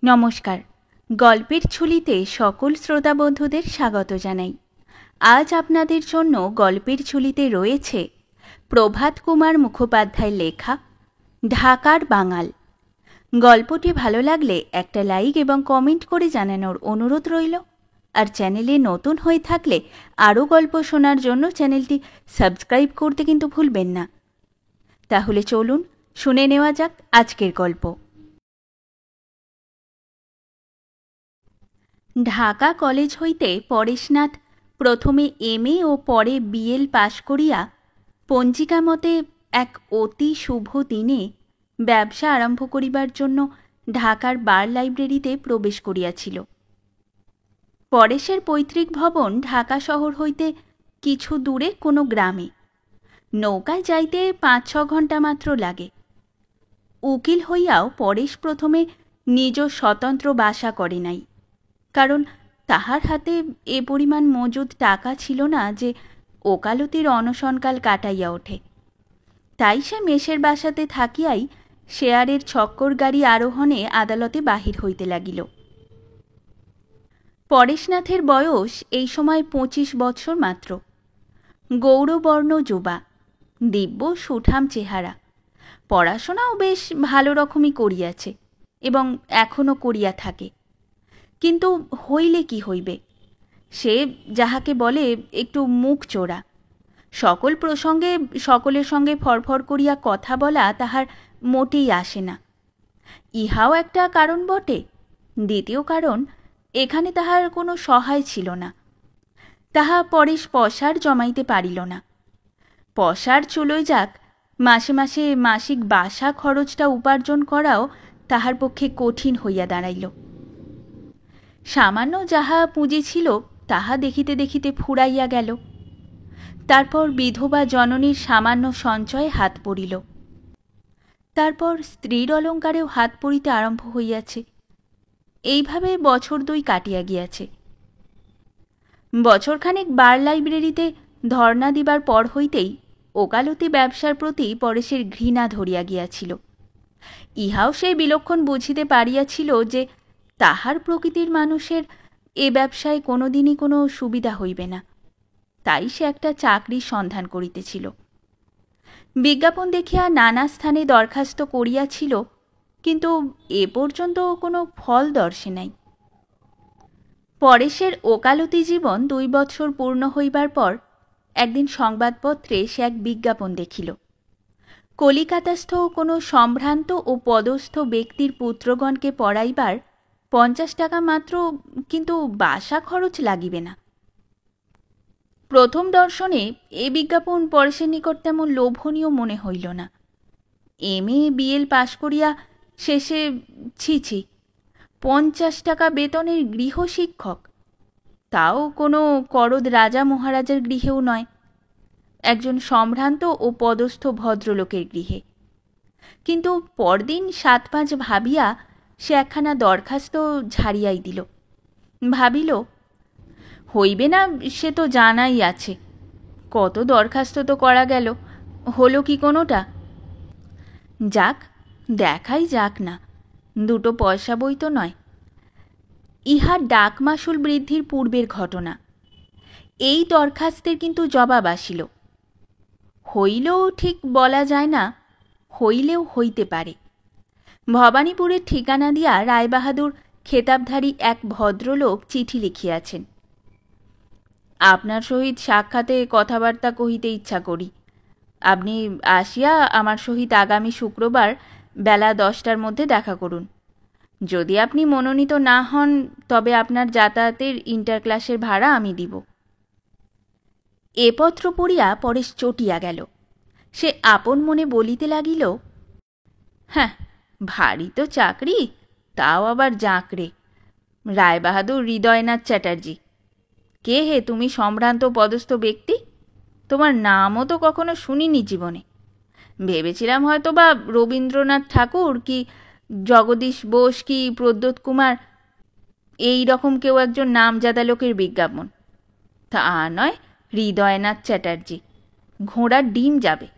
নমস্কার। গল্পের ঝুলিতে সকল শ্রোতা বন্ধুদের স্বাগত জানাই। আজ আপনাদের জন্য গল্পের ঝুলিতে রয়েছে প্রভাত কুমার মুখোপাধ্যায়ের লেখা ঢাকার বাঙাল। গল্পটি ভালো লাগলে একটা লাইক এবং কমেন্ট করে জানানোর অনুরোধ রইল। আর চ্যানেলে নতুন হয়ে থাকলে আরও গল্প শোনার জন্য চ্যানেলটি সাবস্ক্রাইব করতে কিন্তু ভুলবেন না। তাহলে চলুন শুনে নেওয়া যাক আজকের গল্প। ঢাকা কলেজ হইতে পরেশনাথ প্রথমে এমএ ও পরে বিএল পাশ করিয়া পঞ্জিকা মতে এক অতি শুভ দিনে ব্যবসা আরম্ভ করিবার জন্য ঢাকার বার লাইব্রেরিতে প্রবেশ করিয়াছিল। পরেশের পৈতৃক ভবন ঢাকা শহর হইতে কিছু দূরে কোনো গ্রামে। নৌকায় যাইতে 5-6 ঘণ্টা মাত্র লাগে। উকিল হইয়াও পরেশ প্রথমে নিজ স্বতন্ত্র বাসা করে নাই, কারণ তাহার হাতে এ পরিমাণ মজুদ টাকা ছিল না যে ওকালতির অনশনকাল কাটাইয়া ওঠে। তাই সে মেষের বাসাতে থাকিয়াই শেয়ারের ছক্কর গাড়ি আরোহণে আদালতে বাহির হইতে লাগিল। পরেশনাথের বয়স এই সময় 25 বৎসর মাত্র। গৌরবর্ণ যুবা, দিব্য সুঠাম চেহারা, পড়াশোনাও বেশ ভালো রকমই করিয়াছে এবং এখনও করিয়া থাকে। কিন্তু হইলে কি হইবে, সে যাহাকে বলে একটু মুখ চোরা। সকল প্রসঙ্গে সকলের সঙ্গে ফরফর করিয়া কথা বলা তাহার মোটেই আসে না। ইহাও একটা কারণ বটে। দ্বিতীয় কারণ, এখানে তাহার কোনো সহায় ছিল না। তাহা পরেশ পসার জমাইতে পারিল না। পসার চুলোয় যাক, মাসে মাসে মাসিক বাসা খরচটা উপার্জন করাও তাহার পক্ষে কঠিন হইয়া দাঁড়াইল। সামান্য যাহা পুঁজি ছিল তাহা দেখিতে দেখিতে ফুরাইয়া গেল। তারপর বিধবা জননীর সামান্য সঞ্চয়ে হাত পড়িল। তারপর স্ত্রীর অলঙ্কারেও হাত পড়িতে আরম্ভ হইয়াছে। এইভাবে বছর 2 কাটিয়া গিয়াছে। বছরখানেক বার লাইব্রেরিতে ধর্ণা দিবার পর হইতেই ওকালতি ব্যবসার প্রতি পরেশের ঘৃণা ধরিয়া গিয়াছিল। ইহাও সেই বিলক্ষণ বুঝিতে পারিয়াছিল যে তাহার প্রকৃতির মানুষের এ ব্যবসায় কোনোদিনই কোনো সুবিধা হইবে না। তাই সে একটা চাকরির সন্ধান করিতেছিল। বিজ্ঞাপন দেখিয়া নানা স্থানে দরখাস্ত করিয়াছিল, কিন্তু এ পর্যন্ত কোনো ফল দর্শে নাই। পরেশের ওকালতি জীবন 2 বৎসর পূর্ণ হইবার পর একদিন সংবাদপত্রে সে এক বিজ্ঞাপন দেখিল। কলিকাতাস্থ কোনো সম্ভ্রান্ত ও পদস্থ ব্যক্তির পুত্রগণকে পড়াইবার 50 টাকা মাত্র, কিন্তু বাসা খরচ লাগিবে না। প্রথম দর্শনে এ বিজ্ঞাপন পরেশের নিকট তেমন লোভনীয় মনে হইল না। এমএ বিএল পাশ করিয়া শেষে ছি 50 টাকা বেতনের গৃহশিক্ষক, তাও কোনো করদ রাজা মহারাজার গৃহেও নয়, একজন সম্ভ্রান্ত ও পদস্থ ভদ্রলোকের গৃহে। কিন্তু পরদিন 7-5 ভাবিয়া সে একখানা দরখাস্ত ঝাড়িয়াই দিল। ভাবিল, হইবে না সে তো জানাই আছে, কত দরখাস্ত তো করা গেল, হলো কি কোনোটা? যাক, দেখাই যাক না, 2 পয়সা বই তো নয়। ইহা ডাক মাশুল বৃদ্ধির পূর্বের ঘটনা। এই দরখাস্তের কিন্তু জবাব আসিল। হইলেও ঠিক বলা যায় না, হইলেও হইতে পারে। ভবানীপুরের ঠিকানা দিয়া রায়বাহাদুর খেতাবধারী এক ভদ্রলোক চিঠি লিখিয়াছেন। আপনার সহিত সাক্ষাতে কথাবার্তা কহিতে ইচ্ছা করি। আপনি আসিয়া আমার সহিত আগামী শুক্রবার বেলা 10টার মধ্যে দেখা করুন। যদি আপনি মনোনীত না হন তবে আপনার যাতায়াতের ইন্টারক্লাসের ভাড়া আমি দিব। এ পত্র পড়িয়া পরেশ চটিয়া গেল। সে আপন মনে বলিতে লাগিল, হ্যাঁ, ভারী তো চাকরি, তাও আবার জাঁকড়ে। রায়বাহাদুর হৃদয়নাথ চ্যাটার্জি। কে হে তুমি? সম্ভ্রান্ত পদস্থ ব্যক্তি, তোমার নামও তো কখনো শুনিনি জীবনে। ভেবেছিলাম হয়তো বা রবীন্দ্রনাথ ঠাকুর কি জগদীশ বোস কি প্রদ্যোৎ কুমার, এই রকম কেউ একজন নামজাদা লোকের বিজ্ঞাপন। তা নয়, হৃদয়নাথ চ্যাটার্জি। ঘোড়ার ডিম যাবে।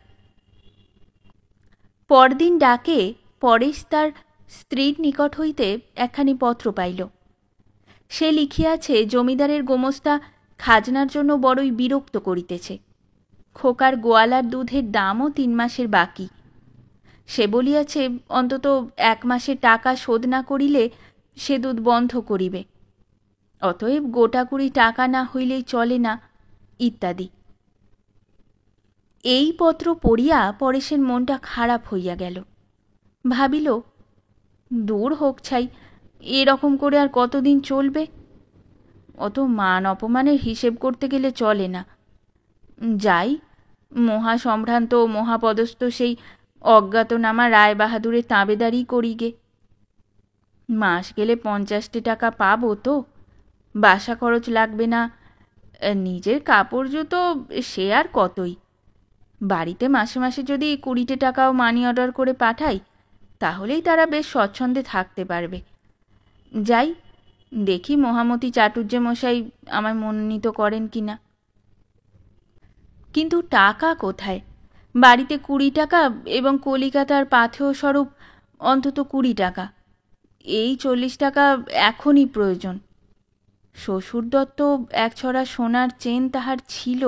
পরদিন ডাকে পরেশ তার স্ত্রীর নিকট হইতে একখানি পত্র পাইল। সে লিখিয়াছে জমিদারের গোমস্তা খাজনার জন্য বড়ই বিরক্ত করিতেছে। খোকার গোয়ালার দুধের দামও 3 মাসের বাকি। সে বলিয়াছে অন্তত 1 মাসের টাকা শোধ না করিলে সে দুধ বন্ধ করিবে। অতএব গোটাকুড়ি টাকা না হইলেই চলে না, ইত্যাদি। এই পত্র পড়িয়া পরেশের মনটা খারাপ হইয়া গেল। ভাবিল, দূর হোক ছাই, এরকম করে আর কতদিন চলবে? অত মান অপমানের হিসেব করতে গেলে চলে না। যাই, মহাসম্ভ্রান্ত মহাপদস্থ সেই অজ্ঞাতনামা রায়বাহাদুরের তাঁবেদারি করি গে। মাস গেলে 50 টাকা পাবো তো, বাসা খরচ লাগবে না। নিজের কাপড় জুতো সে আর কতই। বাড়িতে মাসে মাসে যদি 20 টাকাও মানি অর্ডার করে পাঠাই, তাহলেই তারা বেশ স্বচ্ছন্দে থাকতে পারবে। যাই, দেখি মহামতি চাটুর্যে মশাই আমায় মনোনীত করেন কিনা। কিন্তু টাকা কোথায়? বাড়িতে 20 টাকা এবং কলিকাতার পাথেয় স্বরূপ অন্তত 20 টাকা। এই 40 টাকা এখনই প্রয়োজন। শ্বশুর দত্ত 1 ছড়া সোনার চেন তাহার ছিল।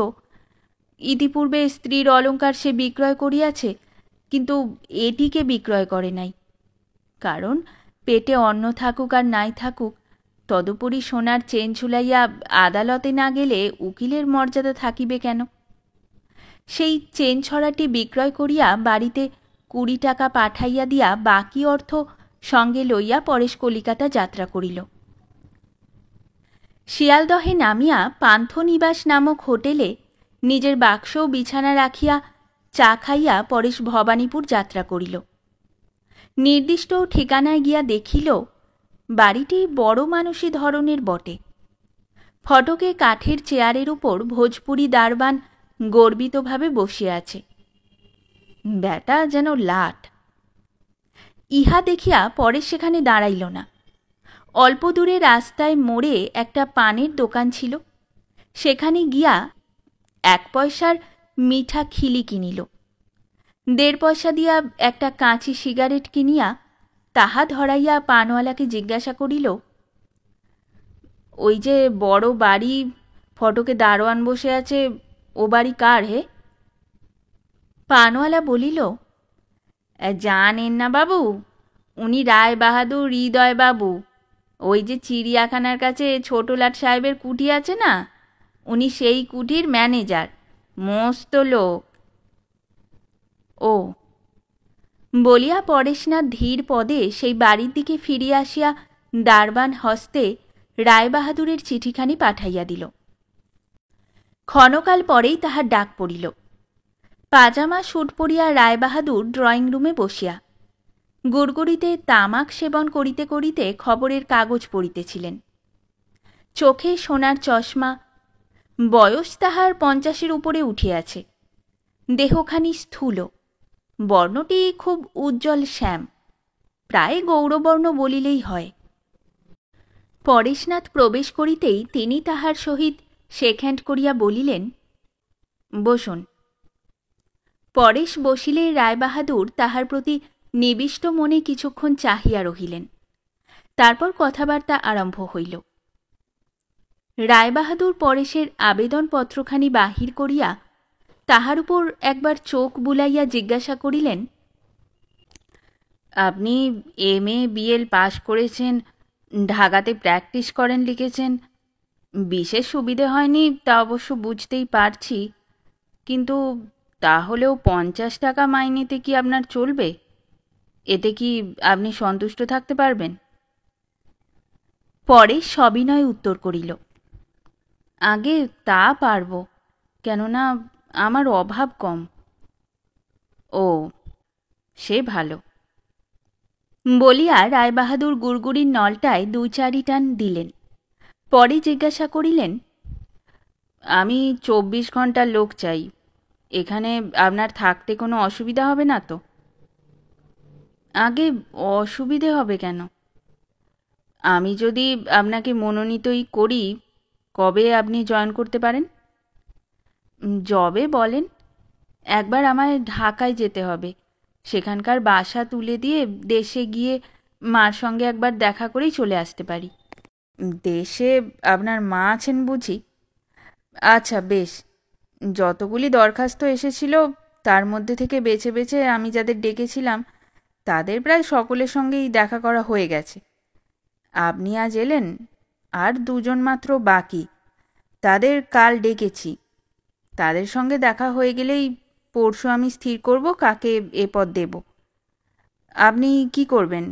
ইতিপূর্বে স্ত্রীর অলঙ্কার সে বিক্রয় করিয়াছে, কিন্তু এটিকে বিক্রয় করে নাই। কারণ পেটে অন্ন থাকুক আর নাই থাকুক, তদুপরি সোনার চেন ঝুলাইয়া আদালতে না গেলে উকিলের মর্যাদা থাকিবে কেন? সেই চেন ছড়াটি বিক্রয় করিয়া বাড়িতে 20 টাকা পাঠাইয়া দিয়া বাকি অর্থ সঙ্গে লইয়া পরেশ কলিকাতা যাত্রা করিল। শিয়ালদহে নামিয়া পান্থনিবাস নামক হোটেলে নিজের বাক্স বিছানা রাখিয়া চা খাইয়া পরেশ ভবানীপুর যাত্রা করিল। নির্দিষ্ট ঠিকানায় গিয়া দেখিল, বাড়িটি বড় মানুষী ধরনের বটে। ফটকে কাঠের চেয়ারের উপর ভোজপুরি দারবান গর্বিতভাবে বসিয়া আছে। ব্যাটা যেন লাট। ইহা দেখিয়া পরেশ সেখানে দাঁড়াইল না। অল্প দূরে রাস্তায় মোড়ে একটা পানের দোকান ছিল। সেখানে গিয়া 1 পয়সার মিঠা খিলি কিনিল। 1.5 পয়সা দিয়া একটা কাঁচি সিগারেট কিনিয়া তাহা ধরাইয়া পানওয়ালাকে জিজ্ঞাসা করিল, ওই যে বড় বাড়ি, ফটকে দারোয়ান বসে আছে, ও বাড়ি কার হে? পানওয়ালা বলিল, জানেন না বাবু, উনি রায়বাহাদুর হৃদয় বাবু। ওই যে চিড়িয়াখানার কাছে ছোটলাট সাহেবের কুঠি আছে না, উনি সেই কুঠির ম্যানেজার। মস্ত লোক। ও বলিয়া পরেশনাথ ধীর পদে সেই বাড়ির দিকে ফিরিয়া আসিয়া দারবান হস্তে রায়বাহাদুরের চিঠিখানি পাঠাইয়া দিল। ক্ষণকাল পরেই তাহার ডাক পড়িল। পাজামা স্যুট পরিয়া রায়বাহাদুর ড্রয়িং রুমে বসিয়া গুড়গুড়িতে তামাক সেবন করিতে করিতে খবরের কাগজ পড়িতেছিলেন। চোখে সোনার চশমা। বয়স তাহার 50-এর উপরে উঠিয়াছে। দেহখানি স্থূল। বর্ণটি খুব উজ্জ্বল শ্যাম, প্রায় গৌরবর্ণ বলিলেই হয়। পরেশনাথ প্রবেশ করিতেই তিনি তাহার সহিত শেক হ্যান্ড করিয়া বলিলেন, বসুন। পরেশ বসিলে রায়বাহাদুর তাহার প্রতি নিবিষ্ট মনে কিছুক্ষণ চাহিয়া রহিলেন। তারপর কথাবার্তা আরম্ভ হইল। রায়বাহাদুর পরেশের আবেদনপত্রখানি বাহির করিয়া তাহার উপর একবার চোখ বুলাইয়া জিজ্ঞাসা করিলেন, আপনি MA BL পাশ করেছেন, ঢাকাতে প্র্যাকটিস করেন লিখেছেন। বিশেষ সুবিধে হয়নি তা অবশ্য বুঝতেই পারছি, কিন্তু তাহলেও 50 টাকা মাইনেতে কি আপনার চলবে? এতে কি আপনি সন্তুষ্ট থাকতে পারবেন? পরে সবিনয় উত্তর করিল, আগে তা পারব, কেননা আমার অভাব কম। ও, সে ভালো। বলিয়া রায়বাহাদুর গুড়গুড়ির নলটায় 2-4 টান দিলেন। পরে জিজ্ঞাসা করিলেন, আমি 24 ঘন্টার লোক চাই। এখানে আপনার থাকতে কোনো অসুবিধা হবে না তো? আগে অসুবিধে হবে কেন? আমি যদি আপনাকে মনোনীতই করি, কবে আপনি জয়েন করতে পারেন? যবে বলেন। একবার আমায় ঢাকায় যেতে হবে, সেখানকার বাসা তুলে দিয়ে দেশে গিয়ে মার সঙ্গে একবার দেখা করেই চলে আসতে পারি। দেশে আপনার মা আছেন বুঝি? আচ্ছা বেশ, যতগুলি দরখাস্ত এসেছিল তার মধ্যে থেকে বেছে বেছে আমি যাদের ডেকেছিলাম তাদের প্রায় সকলের সঙ্গেই দেখা করা হয়ে গেছে। আপনি আজ এলেন, আর দুজন মাত্র বাকি, তাদের কাল ডেকেছি। তাদের সঙ্গে দেখা হয়ে গেলেই পরশু আমি স্থির করব কাকে এ পদ দেব। আপনি কি করবেন?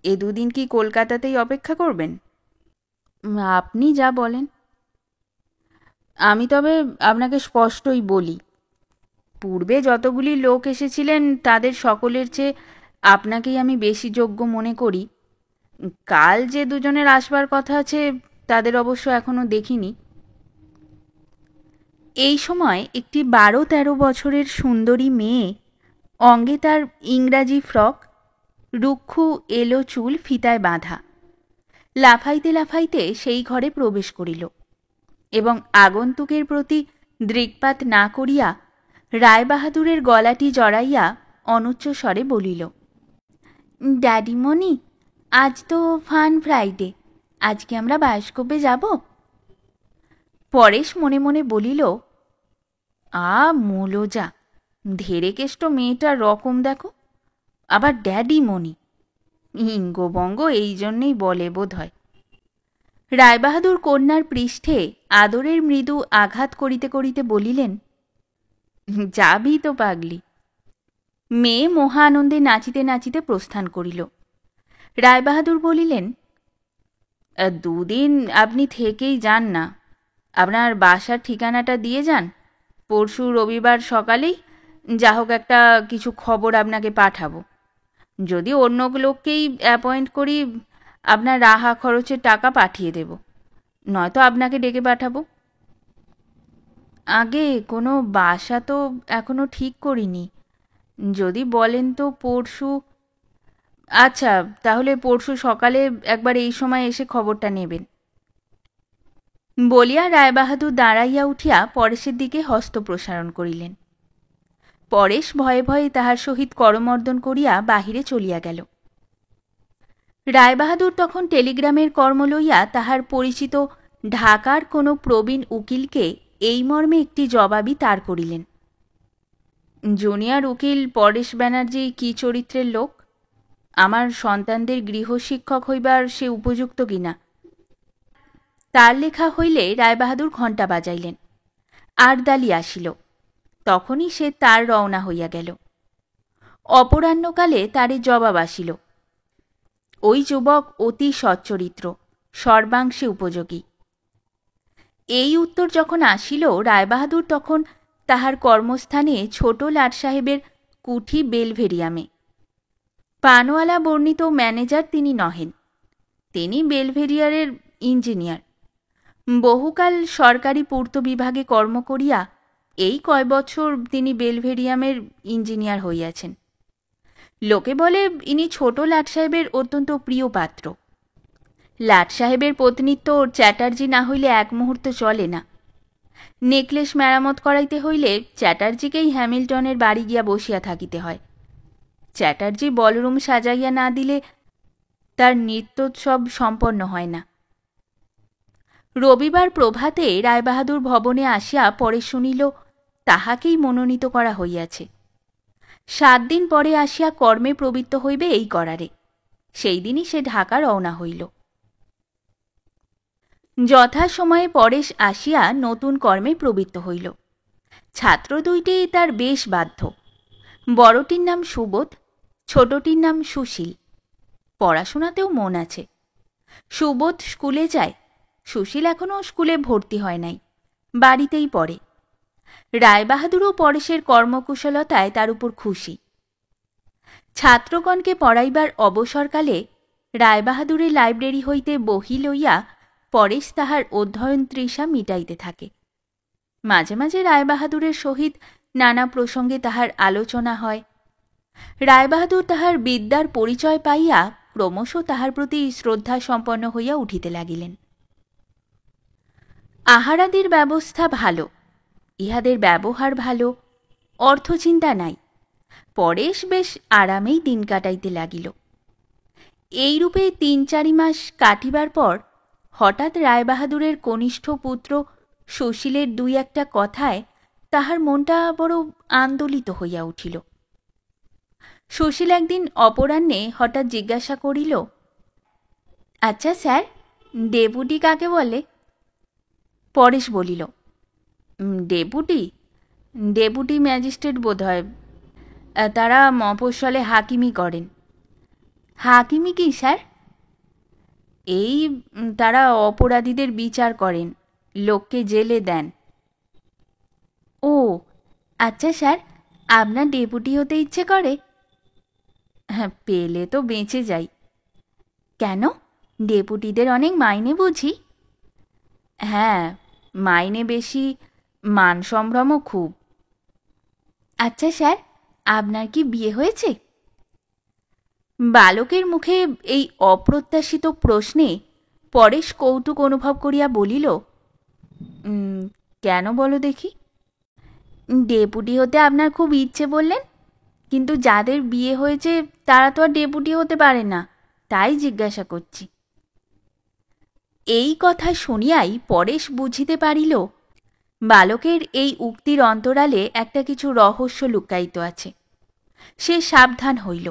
এ দুদিন কি কলকাতাতেই অপেক্ষা করবেন? আপনি যা বলেন। আমি তবে আপনাকে স্পষ্টই বলি, পূর্বে যতগুলি লোক এসেছিলেন তাদের সকলের চেয়ে আপনাকেই আমি বেশি যোগ্য মনে করি। কাল যে দুজনের আসবার কথা আছে তাদের অবশ্য এখনো দেখিনি। এই সময় একটি 12-13 বছরের সুন্দরী মেয়ে, অঙ্গে তার ইংরাজি ফ্রক, রুক্ষ এলো চুল ফিতায় বাঁধা, লাফাইতে লাফাইতে সেই ঘরে প্রবেশ করিল এবং আগন্তুকের প্রতি দৃক্পাত না করিয়া রায়বাহাদুরের গলাটি জড়াইয়া অনুচ্চ স্বরে বলিল, ড্যাডিমণি, আজ তো ফান ফ্রাইডে, আজকে আমরা বায়োস্কোপে যাব? পরেশ মনে মনে বলিল, মোলোজা, ধেরে কেষ্ট মেয়েটার রকম দেখো, আবার ড্যাডিমণি, ইঙ্গবঙ্গ এই জন্যেই বলে বোধ হয়। রায়বাহাদুর কন্যার পৃষ্ঠে আদরের মৃদু আঘাত করিতে করিতে বলিলেন, যাবি তো পাগলি। মেয়ে মহা আনন্দে নাচিতে নাচিতে প্রস্থান করিল। রায়বাহাদুর বলিলেন, দুদিন আপনি থেকেই যান না, আপনার বাসার ঠিকানাটা দিয়ে যান, পরশু রবিবার সকালেই যা হোক একটা কিছু খবর আপনাকে পাঠাবো। যদি অন্য লোককেই অ্যাপয়েন্ট করি আপনার রাহা খরচের টাকা পাঠিয়ে দেব, নয়তো আপনাকে ডেকে পাঠাবো। আগে কোনো বাসা তো এখনো ঠিক করিনি, যদি বলেন তো পরশু। আচ্ছা, তাহলে পরশু সকালে একবার এই সময় এসে খবরটা নেবেন। বলিয়া রায়বাহাদুর দাঁড়াইয়া উঠিয়া পরেশের দিকে হস্ত প্রসারণ করিলেন। পরেশ ভয়ে ভয়ে তাহার সহিত করমর্দন করিয়া বাহিরে চলিয়া গেল। রায়বাহাদুর তখন টেলিগ্রামের কর্ম লইয়া তাহার পরিচিত ঢাকার কোনো প্রবীণ উকিলকে এই মর্মে একটি জবাবই তার করিলেন, জুনিয়র উকিল পরেশ ব্যানার্জি কি চরিত্রের লোক, আমার সন্তানদের গৃহশিক্ষক হইবার সে উপযুক্ত কিনা। তার লেখা হইলে রায়বাহাদুর ঘণ্টা বাজাইলেন। আরদালি আসিল, তখনই সে তার রওনা হইয়া গেল। অপরাহ্নকালে তারে জবাব আসিল, ওই যুবক অতি সচ্চরিত্র, সর্বাংশে উপযোগী। এই উত্তর যখন আসিল, রায়বাহাদুর তখন তাহার কর্মস্থানে ছোট লাট সাহেবের কুঠি বেলভেরিয়ামে। পানওয়ালা বর্ণিত ম্যানেজার তিনি নহেন, তিনি বেলভেরিয়ারের ইঞ্জিনিয়ার। বহুকাল সরকারি পূর্ত বিভাগে কর্ম করিয়া এই কয় বছর তিনি বেলভেরিয়ামের ইঞ্জিনিয়ার হইয়াছেন। লোকে বলে ইনি ছোট লাট সাহেবের অত্যন্ত প্রিয় পাত্র। লাট সাহেবের পত্নীত্ব চ্যাটার্জি না হইলে এক মুহূর্ত চলে না। নেকলেস মেরামত করাইতে হইলে চ্যাটার্জিকেই হ্যামিল্টনের বাড়ি গিয়া বসিয়া থাকিতে হয়। চ্যাটার্জি বলরুম সাজাইয়া না দিলে তার নৃত্যোৎসব সম্পন্ন হয় না। রবিবার প্রভাতে রায়বাহাদুর ভবনে আসিয়া পরে শুনিল তাহাকেই মনোনীত করা হইয়াছে। 7 দিন পরে আসিয়া কর্মে প্রবৃত্ত হইবে এই করারে। সেই দিনই সে ঢাকা রওনা হইল। যথাসময়ে পরেশ আসিয়া নতুন কর্মে প্রবৃত্ত হইল। ছাত্র দুইটি তার বেশ বাধ্য। বড়টির নাম সুবোধ, ছোটটির নাম সুশীল। পড়াশোনাতেও মন আছে। সুবোধ স্কুলে যায়, সুশীল এখনও স্কুলে ভর্তি হয় নাই, বাড়িতেই পড়ে। রায়বাহাদুরও পরেশের কর্মকুশলতায় তার উপর খুশি। ছাত্রগণকে পড়াইবার অবসরকালে রায়বাহাদুরের লাইব্রেরি হইতে বহি লইয়া পরেশ তাহার অধ্যয়ন তৃষা মিটাইতে থাকে। মাঝে মাঝে রায়বাহাদুরের সহিত নানা প্রসঙ্গে তাহার আলোচনা হয়। রায়বাহাদুর তাহার বিদ্যার পরিচয় পাইয়া ক্রমশ তাহার প্রতি শ্রদ্ধা সম্পন্ন হইয়া উঠিতে লাগিলেন। আহারাদির ব্যবস্থা ভালো, ইহাদের ব্যবহার ভালো, অর্থচিন্তা নাই। পরেশ বেশ আরামেই দিন কাটাইতে লাগিল। এইরূপে ৩-৪ মাস কাটিবার পর হঠাৎ রায়বাহাদুরের কনিষ্ঠ পুত্র সুশীলের ২-১টা কথায় তাহার মনটা বড় আন্দোলিত হইয়া উঠিল। সুশীল একদিন অপরাহ্নে হঠাৎ জিজ্ঞাসা করিল, আচ্ছা স্যার, ডেপুটি কাকে বলে? পরেশ বলিল, ডেপুটি? ডেপুটি ম্যাজিস্ট্রেট বোধ হয়, তারা মফস্বলে হাকিমি করেন। হাকিমি কি স্যার? এই তারা অপরাধীদের বিচার করেন, লোককে জেলে দেন। ও আচ্ছা স্যার, আপনার ডেপুটি হতে ইচ্ছে করে? হ্যাঁ, পেলে তো বেঁচে যাই। কেন, ডেপুটিদের অনেক মাইনে বুঝি? হ্যাঁ, মাইনে বেশি, মান সম্ভ্রমও খুব। আচ্ছা স্যার, আপনার কি বিয়ে হয়েছে? বালকের মুখে এই অপ্রত্যাশিত প্রশ্নে পরেশ কৌতুক অনুভব করিয়া বলিল, কেন বলো দেখি? ডেপুটি হতে আপনার খুব ইচ্ছে বললেন, কিন্তু যাদের বিয়ে হয়েছে তারা তো আর ডেপুটি হতে পারে না, তাই জিজ্ঞাসা করছি। এই কথা শুনিয়াই পরেশ বুঝিতে পারিল বালকের এই উক্তির অন্তরালে একটা কিছু রহস্য লুকায়িত আছে। সে সাবধান হইল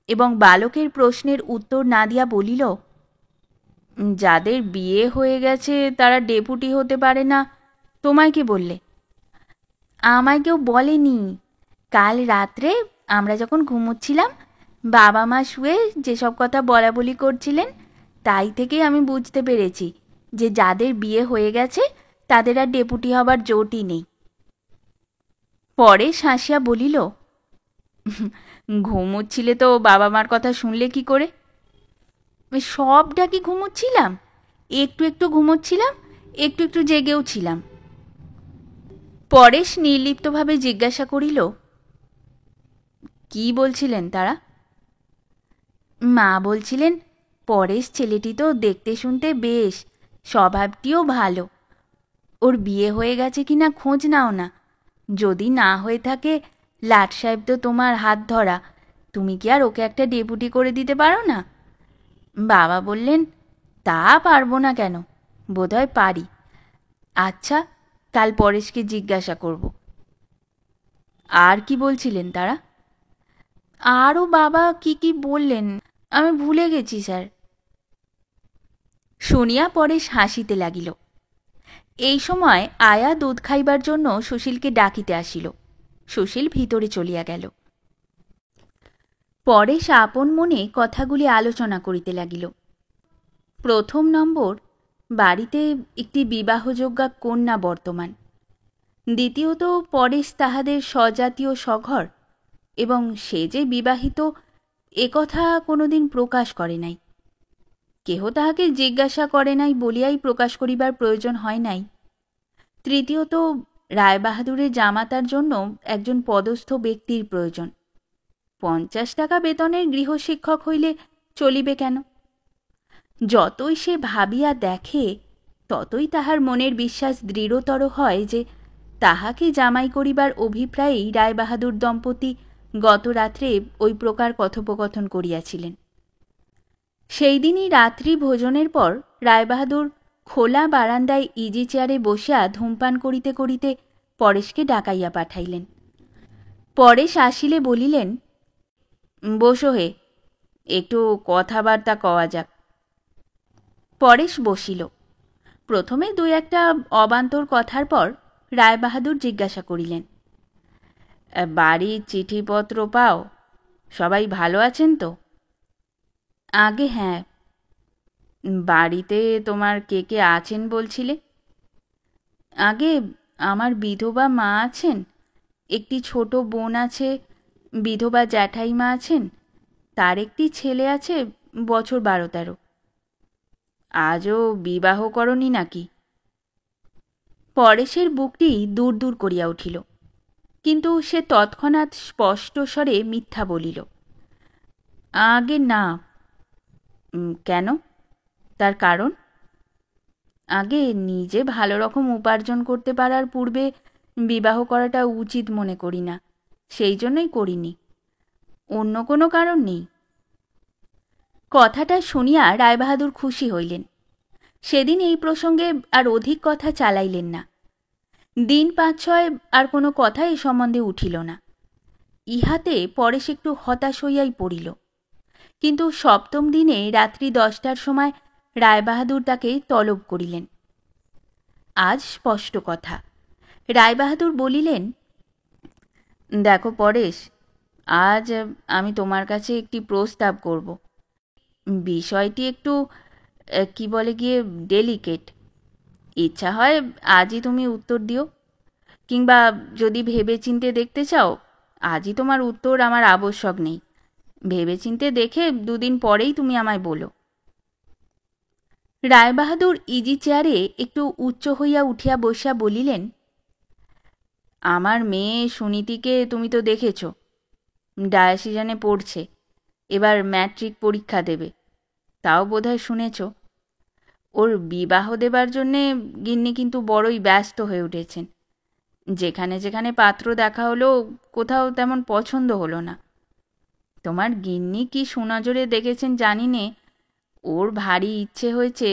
এবং বালকের প্রশ্নের উত্তর না দিয়া বলিল, যাদের বিয়ে হয়ে গেছে তারা ডেপুটি হতে পারে না, তোমায় কে বললে? আমায় কেউ বলেনি। কাল রাত্রে আমরা যখন ঘুমোচ্ছিলাম, বাবা মা শুয়ে যেসব কথা বলা বলি করছিলেন, তাই থেকেই আমি বুঝতে পেরেছি যে যাদের বিয়ে হয়ে গেছে তাদের আর ডেপুটি হবার জোটই নেই। পরে হাসিয়া বলিল, ঘুমোচ্ছিলে তো বাবা মার কথা শুনলে কি করে? সবটা কি ঘুমোচ্ছিলাম? একটু একটু ঘুমোচ্ছিলাম, একটু একটু জেগেও ছিলাম। পরেশ নির্লিপ্তভাবে জিজ্ঞাসা করিল, কি বলছিলেন তারা? মা বলছিলেন, পরেশ ছেলেটি তো দেখতে শুনতে বেশ, স্বভাবটিও ভালো, ওর বিয়ে হয়ে গেছে কিনা খোঁজ নাও না। যদি না হয়ে থাকে, লাট সাহেব তো তোমার হাত ধরা, তুমি কি আর ওকে একটা ডেপুটি করে দিতে পারো না? বাবা বললেন, তা পারবো না কেন, বোধহয় পারি। আচ্ছা, কাল পরেশকে জিজ্ঞাসা করব। আর কি বলছিলেন তারা? আরও বাবা কি কি বললেন আমি ভুলে গেছি স্যার। শুনিয়া পরেশ হাসিতে লাগিল। এই সময় আয়া দুধ খাইবার জন্য সুশীলকে ডাকিতে আসিল। সুশীল ভিতরে চলিয়া গেল। পরেশ আপন মনে কথাগুলি আলোচনা করিতে লাগিল। প্রথম নম্বর, বাড়িতে একটি বিবাহযোগ্যা কন্যা বর্তমান। দ্বিতীয়ত, পরেশ তাহাদের স্বজাতীয় সঘর, এবং সে যে বিবাহিত একথা কোনোদিন প্রকাশ করে নাই। কেহ তাহাকে জিজ্ঞাসা করে নাই বলিয়াই প্রকাশ করিবার প্রয়োজন হয় নাই। তৃতীয়ত, রায়বাহাদুরের জামাতার জন্য একজন পদস্থ ব্যক্তির প্রয়োজন। 50 টাকা বেতনের গৃহশিক্ষক হইলে চলিবে কেন? যতই সে ভাবিয়া দেখে, ততই তাহার মনের বিশ্বাস দৃঢ়তর হয় যে তাহাকে জামাই করিবার অভিপ্রায়েই রায়বাহাদুর দম্পতি গত রাত্রে ওই প্রকার কথোপকথন করিয়াছিলেন। সেই দিনই রাত্রি ভোজনের পর রায়বাহাদুর খোলা বারান্দায় ইজি চেয়ারে বসিয়া ধূমপান করিতে করিতে পরেশকে ডাকাইয়া পাঠাইলেন। পরেশ আসিলে বলিলেন, বসো হে, একটু কথাবার্তা কওয়া যাক। পরেশ বসিল। প্রথমে 2-একটা অবান্তর কথার পর রায়বাহাদুর জিজ্ঞাসা করিলেন, বাড়ির চিঠিপত্র পাও? সবাই ভালো আছেন তো? আগে হ্যাঁ। বাড়িতে তোমার কে কে আছেন বলছিলে? আগে আমার বিধবা মা আছেন, একটি ছোট বোন আছে, বিধবা জ্যাঠাইমা আছেন, তার একটি ছেলে আছে, বছর 12-13। আজও বিবাহ করনি নাকি? পরেশের বুকটি দূর দূর করিয়া উঠিল, কিন্তু সে তৎক্ষণাৎ স্পষ্ট স্বরে মিথ্যা বলিল, আগে না। কেন? তার কারণ? আগে নিজে ভালো রকম উপার্জন করতে পারার পূর্বে বিবাহ করাটা উচিত মনে করি না, সেই জন্যই করিনি, অন্য কোনো কারণ নেই। কথাটা শুনিয়া রায়বাহাদুর খুশি হইলেন। সেদিন এই প্রসঙ্গে আর অধিক কথা চালাইলেন না। দিন ৫-৬ আর কোনো কথা এ সম্বন্ধে উঠিল না। ইহাতে পরেশ একটু হতাশ হইয়াই পড়িল। কিন্তু ৭ম দিনে রাত্রি ১০টার সময় রায়বাহাদুর তাকে তলব করিলেন। আজ স্পষ্ট কথা। রায়বাহাদুর বলিলেন, দেখো পরেশ, আজ আমি তোমার কাছে একটি প্রস্তাব করব। বিষয়টি একটু কি বলে গিয়ে ডেলিকেট। ইচ্ছা হয় আজই তুমি উত্তর দিও, কিংবা যদি ভেবেচিন্তে দেখতে চাও, আজই তোমার উত্তর আমার আবশ্যক নেই। ভেবেচিন্তে দেখে ২ দিন পরেই তুমি আমায় বলো। রায়বাহাদুর ইজি চেয়ারে একটু উচ্চ হইয়া উঠিয়া বসিয়া বলিলেন, আমার মেয়ে সুনীতিকে তুমি তো দেখেছ, ডায়াসিজনে পড়ছে, এবার ম্যাট্রিক পরীক্ষা দেবে, তাও বোধহয় শুনেছ। ওর বিবাহ দেবার জন্যে গিন্নি কিন্তু বড়ই ব্যস্ত হয়ে উঠেছেন। যেখানে যেখানে পাত্র দেখা হলো, কোথাও তেমন পছন্দ হলো না। তোমার গিন্নি কি সুনজরে দেখেছেন জানি নে, ওর ভারী ইচ্ছে হয়েছে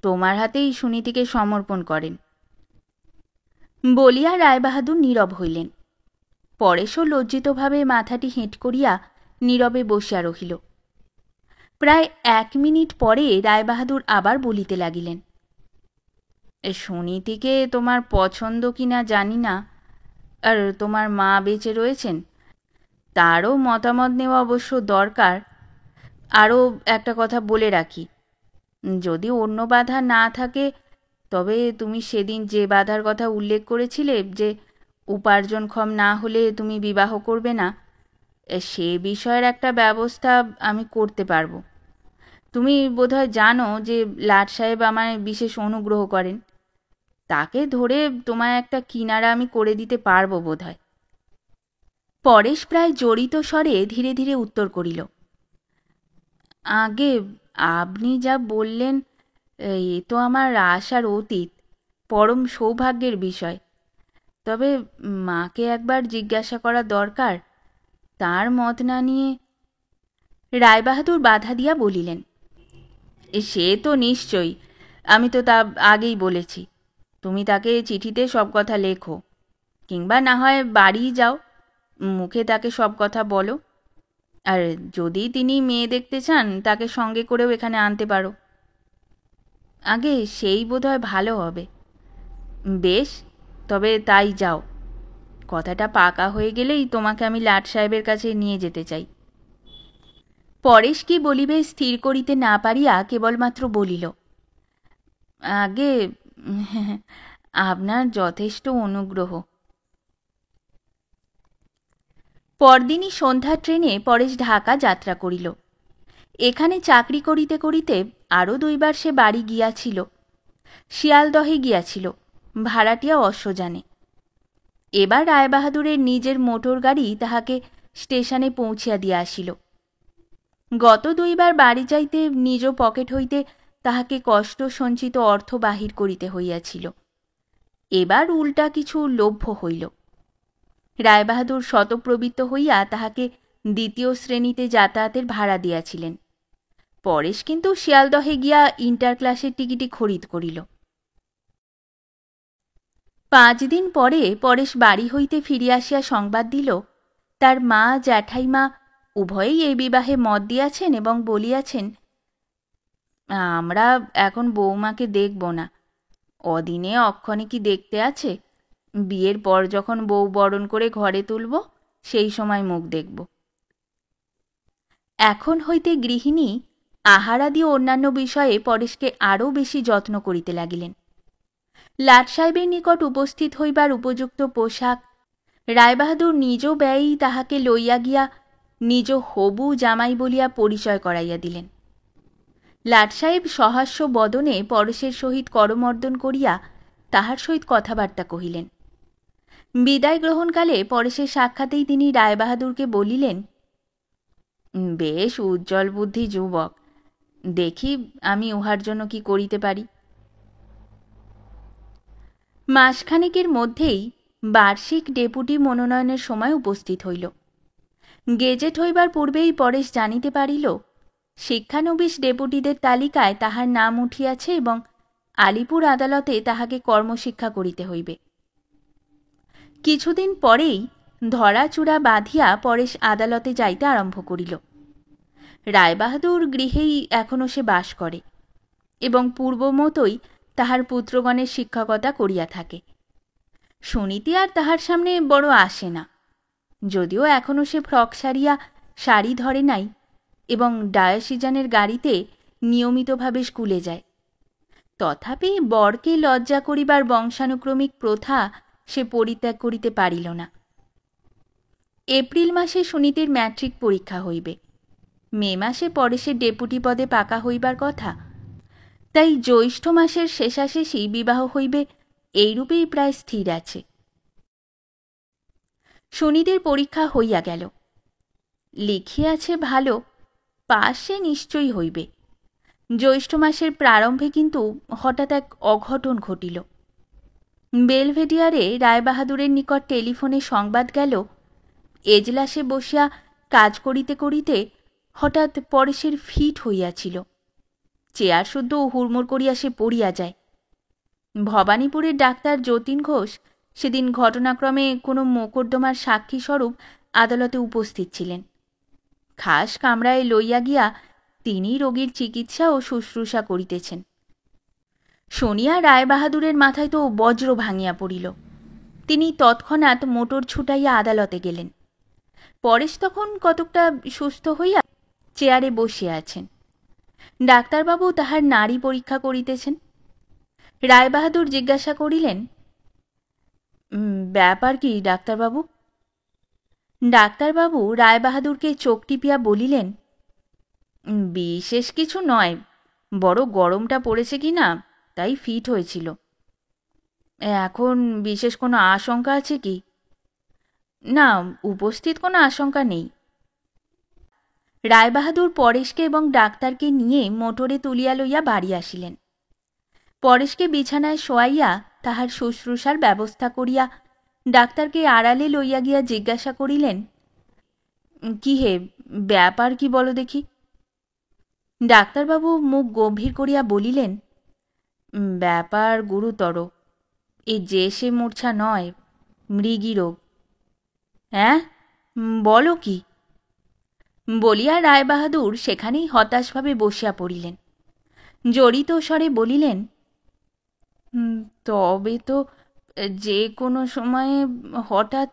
তোমার হাতেই সুনীতিকে সমর্পণ করেন। বলিয়া রায়বাহাদুর নীরব হইলেন। পরেশও লজ্জিতভাবে মাথাটি হেঁট করিয়া নীরবে বসিয়া রহিল। প্রায় ১ মিনিট পরে রায়বাহাদুর আবার বলিতে লাগিলেন, সুনীতিকে তোমার পছন্দ কিনা জানি না, আর তোমার মা বেঁচে রয়েছেন, তারও মতামত নেওয়া অবশ্য দরকার। আরও একটা কথা বলে রাখি, যদি অন্য বাধা না থাকে, তবে তুমি সেদিন যে বাধার কথা উল্লেখ করেছিলে, যে উপার্জনক্ষম না হলে তুমি বিবাহ করবে না, সে বিষয়ের একটা ব্যবস্থা আমি করতে পারবো। তুমি বোধহয় জানো যে লাট সাহেব আমায় বিশেষ অনুগ্রহ করেন। তাকে ধরে তোমায় একটা কিনারা আমি করে দিতে পারবো বোধহয়। পরেশ প্রায় জড়িত স্বরে ধীরে ধীরে উত্তর করিল, আগে আপনি যা বললেন এ তো আমার আশার অতীত, পরম সৌভাগ্যের বিষয়। তবে মাকে একবার জিজ্ঞাসা করা দরকার, তার মত না নিয়ে। রায়বাহাদুর বাধা দিয়া বলিলেন, সে তো নিশ্চয়ই, আমি তো তা আগেই বলেছি। তুমি তাকে চিঠিতে সব কথা লেখো, কিংবা না হয় বাড়িই যাও, মুখে তাকে সব কথা বলো। আর যদি তিনি মেয়ে দেখতে চান, তাকে সঙ্গে করেও এখানে আনতে পারো। আগে সেই বোধহয় ভালো হবে। বেশ, তবে তাই যাও। কথাটা পাকা হয়ে গেলেই তোমাকে আমি লাট সাহেবের কাছে নিয়ে যেতে চাই। পরেশ কি বলিবে স্থির করিতে না পারিয়া কেবলমাত্র বলিল, আগে আপনার যথেষ্ট অনুগ্রহ। পরদিনই সন্ধ্যার ট্রেনে পরেশ ঢাকা যাত্রা করিল। এখানে চাকরি করিতে করিতে আরও ২ বার সে বাড়ি গিয়াছিল। শিয়ালদহে গিয়াছিল, ভাড়াটিয়া অশ্বযানে। এবার রায়বাহাদুরের নিজের মোটর গাড়ি তাহাকে স্টেশনে পৌঁছিয়া দিয়া আসিল। গত ২ বার বাড়ি যাইতে নিজ পকেট হইতে তাহাকে কষ্ট সঞ্চিত অর্থ বাহির করিতে হইয়াছিল। এবার উল্টা কিছু লভ্য হইল। রায়বাহাদুর শতপ্রবৃত্ত হইয়া তাহাকে ২য় শ্রেণীতে যাতায়াতের ভাড়া দিয়াছিলেন। পরেশ কিন্তু শিয়ালদহে গিয়া ইন্টার ক্লাসের টিকিটি খরিদ করিল। ৫ দিন পরে পরেশ বাড়ি হইতে ফিরিয়া আসিয়া সংবাদ দিল, তার মা জ্যাঠাইমা উভয়েই এই বিবাহে মত দিয়াছেন এবং বলিয়াছেন, আমরা এখন বৌমাকে দেখব না, অদিনে অক্ষণে কি দেখতে আছে, বিয়ের পর যখন বউ বরণ করে ঘরে তুলব, সেই সময় মুখ দেখব। এখন হইতে গৃহিণী আহারাদি অন্যান্য বিষয়ে পরেশকে আরও বেশি যত্ন করিতে লাগিলেন। লাট সাহেবের নিকট উপস্থিত হইবার উপযুক্ত পোশাক রায়বাহাদুর নিজ ব্যয়েই তাহাকে লইয়া গিয়া নিজ হবু জামাই বলিয়া পরিচয় করাইয়া দিলেন। লাট সাহেব সহাস্য বদনে পরেশের সহিত করমর্দন করিয়া তাহার সহিত কথাবার্তা কহিলেন। বিদায় গ্রহণকালে পরেশের সাক্ষাতেই তিনি রায়বাহাদুরকে বলিলেন, বেশ উজ্জ্বল বুদ্ধি যুবক, দেখি আমি উহার জন্য কি করিতে পারি। মাসখানেকের মধ্যেই বার্ষিক ডেপুটি মনোনয়নের সময় উপস্থিত হইল। গেজেট হইবার পূর্বেই পরেশ জানিতে পারিল, শিক্ষানবিশ ডেপুটিদের তালিকায় তাহার নাম উঠিয়াছে এবং আলিপুর আদালতে তাহাকে কর্মশিক্ষা করিতে হইবে। কিছুদিন পরেই ধরাচূড়া বাঁধিয়া পরেশ আদালতে যাইতে আরম্ভ করিল। রায়বাহাদুর গৃহেই এখনও সে বাস করে এবং পূর্বমতোই তাহার পুত্রগণের শিক্ষকতা করিয়া থাকে। সুনীতি আর তাহার সামনে বড় আসে না, যদিও এখনও সে ফ্রক সারিয়া শাড়ি ধরে নাই এবং ডায়োসিজানের গাড়িতে নিয়মিতভাবে স্কুলে যায়। তথাপি বরকে লজ্জা করিবার বংশানুক্রমিক প্রথা সে পরিত্যাগ করিতে পারিল না। এপ্রিল মাসে সুনীতির ম্যাট্রিক পরীক্ষা হইবে, মে মাসে পরেশের ডেপুটি পদে পাকা হইবার কথা, তাই জ্যৈষ্ঠ মাসের শেষাশেষি বিবাহ হইবে এইরূপেই প্রায় স্থির আছে। সুনীতির পরীক্ষা হইয়া গেল, লিখিয়াছে ভালো, পাস সে নিশ্চয়ই হইবে। জ্যৈষ্ঠ মাসের প্রারম্ভে কিন্তু হঠাৎ এক অঘটন ঘটিল। বেলভেডিয়ারে রায়বাহাদুরের নিকট টেলিফোনে সংবাদ গেল, এজলাসে বসিয়া কাজ করিতে করিতে হঠাৎ পরেশের ফিট হইয়াছিল, চেয়ার শুদ্ধ হুড়মুড় করিয়া সে পড়িয়া যায়। ভবানীপুরের ডাক্তার যতীন ঘোষ সেদিন ঘটনাক্রমে কোনো মোকদ্দমার সাক্ষী স্বরূপ আদালতে উপস্থিত ছিলেন। খাস কামরায় লইয়া গিয়া তিনি রোগীর চিকিৎসা ও শুশ্রূষা করিতেছেন। শুনিয়া রায়বাহাদুরের মাথায় তো বজ্র ভাঙিয়া পড়িল। তিনি তৎক্ষণাৎ মোটর ছুটাইয়া আদালতে গেলেন। পরেশ তখন কতকটা সুস্থ হইয়া চেয়ারে বসিয়া আছেন। ডাক্তারবাবু তাহার নাড়ি পরীক্ষা করিতেছেন। রায়বাহাদুর জিজ্ঞাসা করিলেন, ব্যাপার কি ডাক্তারবাবু? ডাক্তারবাবু রায়বাহাদুরকে চোখ টিপিয়া বলিলেন, বিশেষ কিছু নয়, বড় গরমটা পড়েছে কি না, তাই ফিট হয়েছিল। এখন বিশেষ কোনো আশঙ্কা আছে কি? না, উপস্থিত কোনো আশঙ্কা নেই। রায়বাহাদুর পরেশকে এবং ডাক্তারকে নিয়ে মোটরে তুলিয়া লইয়া বাড়ি আসিলেন। পরেশকে বিছানায় শোয়াইয়া তাহার শুশ্রূষার ব্যবস্থা করিয়া ডাক্তারকে আড়ালে লইয়া গিয়া জিজ্ঞাসা করিলেন, কি হে, ব্যাপার কি বলো দেখি? ডাক্তারবাবু মুখ গম্ভীর করিয়া বলিলেন, ব্যাপার গুরুতর, এ যে সে মূর্ছা নয়, মৃগী রোগ। হ্যাঁ, বলো কি? বলিয়া রায়বাহাদুর সেখানেই হতাশভাবে বসিয়া পড়িলেন। জড়িত স্বরে বলিলেন, তবে তো যে কোনো সময়ে হঠাৎ,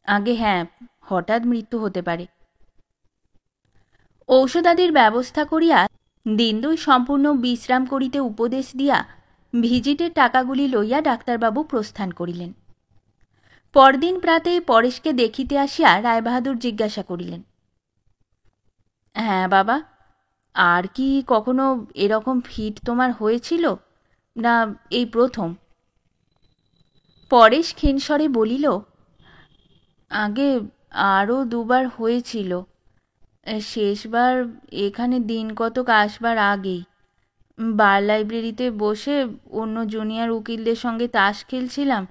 আগে হ্যাঁ, হঠাৎ মৃত্যু হতে পারে। ঔষধাদির ব্যবস্থা করিয়া দিন দুই সম্পূর্ণ বিশ্রাম করিতে উপদেশ দিয়া ভিজিটের টাকাগুলি লইয়া ডাক্তারবাবু প্রস্থান করিলেন। পরদিন প্রাতে পরেশকে দেখিতে আসিয়া রায়বাহাদুর জিজ্ঞাসা করিলেন, হ্যাঁ বাবা, আর কি কখনো এরকম ফিট তোমার হয়েছিল, না এই প্রথম? পরেশ ক্ষীণস্বরে বলিল, আগে আরও দুবার হয়েছিল, শেষবার এখানে দিন কতক আসবার আগেই। বার লাইব্রেরিতে বসে অন্য জুনিয়র উকিলদের সঙ্গে তাস খেলছিলাম,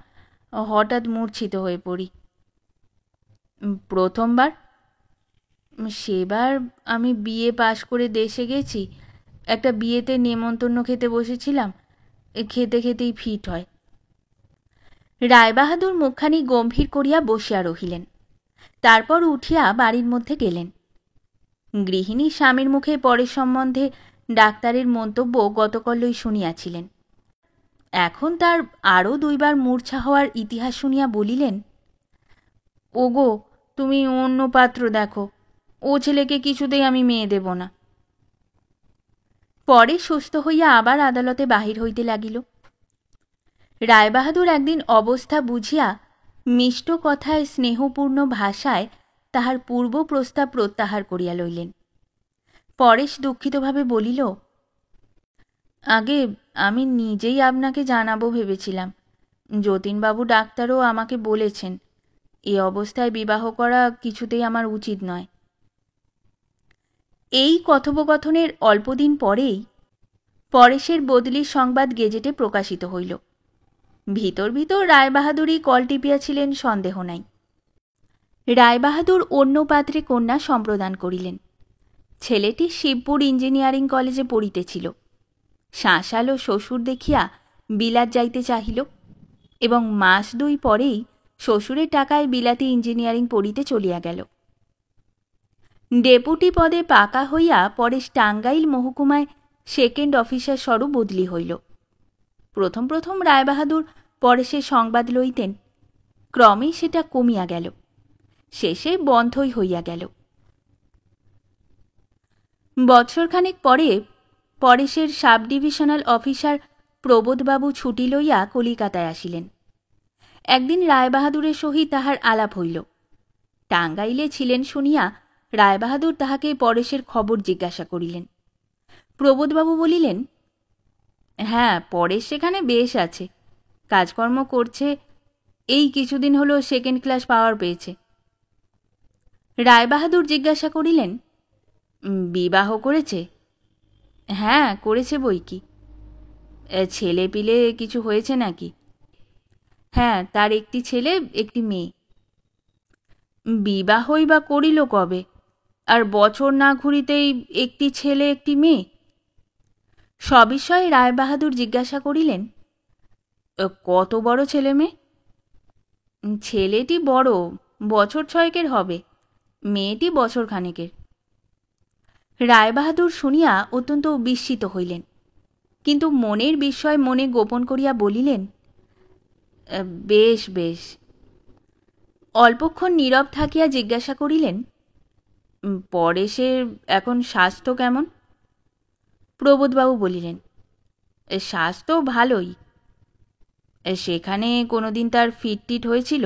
হঠাৎ মূর্ছিত হয়ে পড়ি। প্রথমবার? সেবার আমি বিএ পাশ করে দেশে গেছি, একটা বিয়েতে নেমন্তন্ন খেতে বসেছিলাম, খেতে খেতেই ফিট হয়। রায়বাহাদুর মুখখানি গম্ভীর করিয়া বসিয়া রহিলেন। তারপর উঠিয়া বাড়ির মধ্যে গেলেন। গৃহিণী স্বামীর মুখে পরের সম্বন্ধে ডাক্তারের মন্তব্য গতকল্যই শুনিয়াছিলেন। এখন তার আরও দুইবার মূর্ছা হওয়ার ইতিহাস শুনিয়া বলিলেন, ওগো, তুমি অন্য পাত্র দেখো, ও ছেলেকে কিছুতেই আমি মেয়ে দেব না। পরে সুস্থ হইয়া আবার আদালতে বাহির হইতে লাগিল। রায়বাহাদুর একদিন অবস্থা বুঝিয়া মিষ্ট কথায় স্নেহপূর্ণ ভাষায় তাহার পূর্ব প্রস্তাব প্রত্যাহার করিয়া লইলেন। পরেশ দুঃখিতভাবে বলিল, আগে আমি নিজেই আপনাকে জানাবো ভেবেছিলাম, যতীনবাবু ডাক্তারও আমাকে বলেছেন এই অবস্থায় বিবাহ করা কিছুতেই আমার উচিত নয়। এই কথোপকথনের অল্পদিন পরেই পরেশের বদলির সংবাদ গেজেটে প্রকাশিত হইল। ভিতর ভিতর রায়বাহাদুরই কল টিপিয়াছিলেন সন্দেহ নাই। রায়বাহাদুর অন্য পাত্রে কন্যা সম্প্রদান করিলেন। ছেলেটি শিবপুর ইঞ্জিনিয়ারিং কলেজে পড়িতেছিল। শাঁসালো শ্বশুর দেখিয়া বিলাত যাইতে চাহিল এবং মাস 2 পরেই শ্বশুরের টাকায় বিলাতি ইঞ্জিনিয়ারিং পড়িতে চলিয়া গেল। ডেপুটি পদে পাকা হইয়া পরেশ টাঙ্গাইল মহকুমায় সেকেন্ড অফিসার স্বরূপ বদলি হইল। প্রথম প্রথম রায়বাহাদুর পরেশের সংবাদ লইতেন, ক্রমে সেটা কমিয়া গেল, শেষে বন্ধই হইয়া গেল। বৎসরখানেক পরে পরেশের সাব ডিভিশনাল অফিসার প্রবোধবাবু ছুটি লইয়া কলিকাতায় আসিলেন। একদিন রায়বাহাদুরের সহিত তাহার আলাপ হইল। টাঙ্গাইলে ছিলেন শুনিয়া রায়বাহাদুর তাহাকে পরেশের খবর জিজ্ঞাসা করিলেন। প্রবোধবাবু বলিলেন, হ্যাঁ, পরেশ সেখানে বেশ আছে, কাজকর্ম করছে, এই কিছুদিন হলো সেকেন্ড ক্লাস পাওয়ার পেয়েছে। রায়বাহাদুর জিজ্ঞাসা করিলেন, বিবাহ করেছে? হ্যাঁ, করেছে বই কি। ছেলে পিলে কিছু হয়েছে নাকি? হ্যাঁ, তার একটি ছেলে একটি মেয়ে। বিবাহই বা করিল কবে, আর বছর না ঘুরিতেই একটি ছেলে একটি মেয়ে? সবিষয়ে রায়বাহাদুর জিজ্ঞাসা করিলেন, কত বড় ছেলে মেয়ে? ছেলেটি বড়, বছর 6 হবে, মেয়েটি বছর খানেকের। রায়বাহাদুর শুনিয়া অত্যন্ত বিস্মিত হইলেন, কিন্তু মনের বিস্ময় মনে গোপন করিয়া বলিলেন, বেশ বেশ। অল্পক্ষণ নীরব থাকিয়া জিজ্ঞাসা করিলেন, পরেশের এখন স্বাস্থ্য কেমন? প্রবোধবাবু বলিলেন, স্বাস্থ্য ভালোই। সেখানে কোনোদিন তার ফিট টিট হয়েছিল?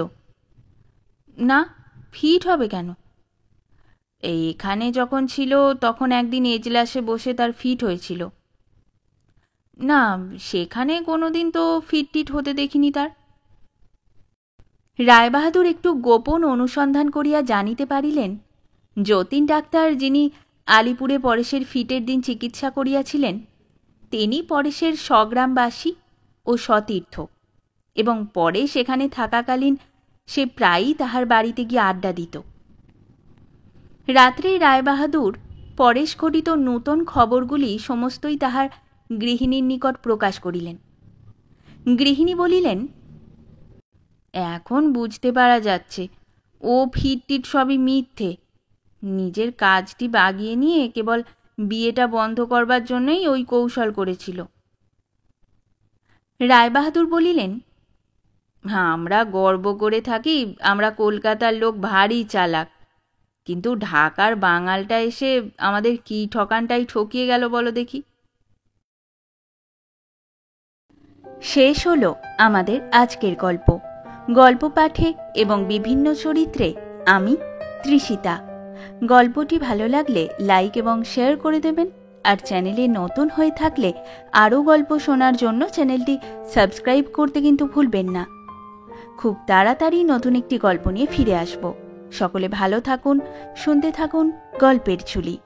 না, ফিট হবে কেন? এখানে যখন ছিল তখন একদিন এজলাসে বসে তার ফিট হয়েছিল। না, সেখানে কোনোদিন তো ফিট টিট হতে দেখিনি তার। রায়বাহাদুর একটু গোপন অনুসন্ধান করিয়া জানিতে পারিলেন, যতীন ডাক্তার যিনি আলিপুরে পরেশের ফিটের দিন চিকিৎসা করিয়াছিলেন, তিনি পরেশের স্বগ্রামবাসী ও সতীর্থ, এবং পরে সেখানে থাকাকালীন সে প্রায়ই তাহার বাড়িতে গিয়ে আড্ডা দিত। রাত্রে রায়বাহাদুর পরেশ ঘটিত নূতন খবরগুলি সমস্তই তাহার গৃহিণীর নিকট প্রকাশ করিলেন। গৃহিণী বলিলেন, এখন বুঝতে পারা যাচ্ছে ও ফিট টিট সবই মিথ্যে, নিজের কাজটি বাগিয়ে নিয়ে কেবল বিয়েটা বন্ধ করবার জন্যই ওই কৌশল করেছিল। রায়বাহাদুর বলিলেন, আমরা গর্ব করে থাকি আমরা কলকাতার লোক ভারী চালাক, কিন্তু ঢাকার বাঙালটা এসে আমাদের কি ঠকানটাই ঠকিয়ে গেল বলো দেখি। শেষ হলো আমাদের আজকের গল্প। গল্প পাঠে এবং বিভিন্ন চরিত্রে আমি তৃষিতা। গল্পটি ভালো লাগলে লাইক এবং শেয়ার করে দেবেন, আর চ্যানেলে নতুন হয়ে থাকলে আরও গল্প শোনার জন্য চ্যানেলটি সাবস্ক্রাইব করতে কিন্তু ভুলবেন না। খুব তাড়াতাড়ি নতুন একটি গল্প নিয়ে ফিরে আসব। সকলে ভালো থাকুন, শুনতে থাকুন গল্পের ঝুলি।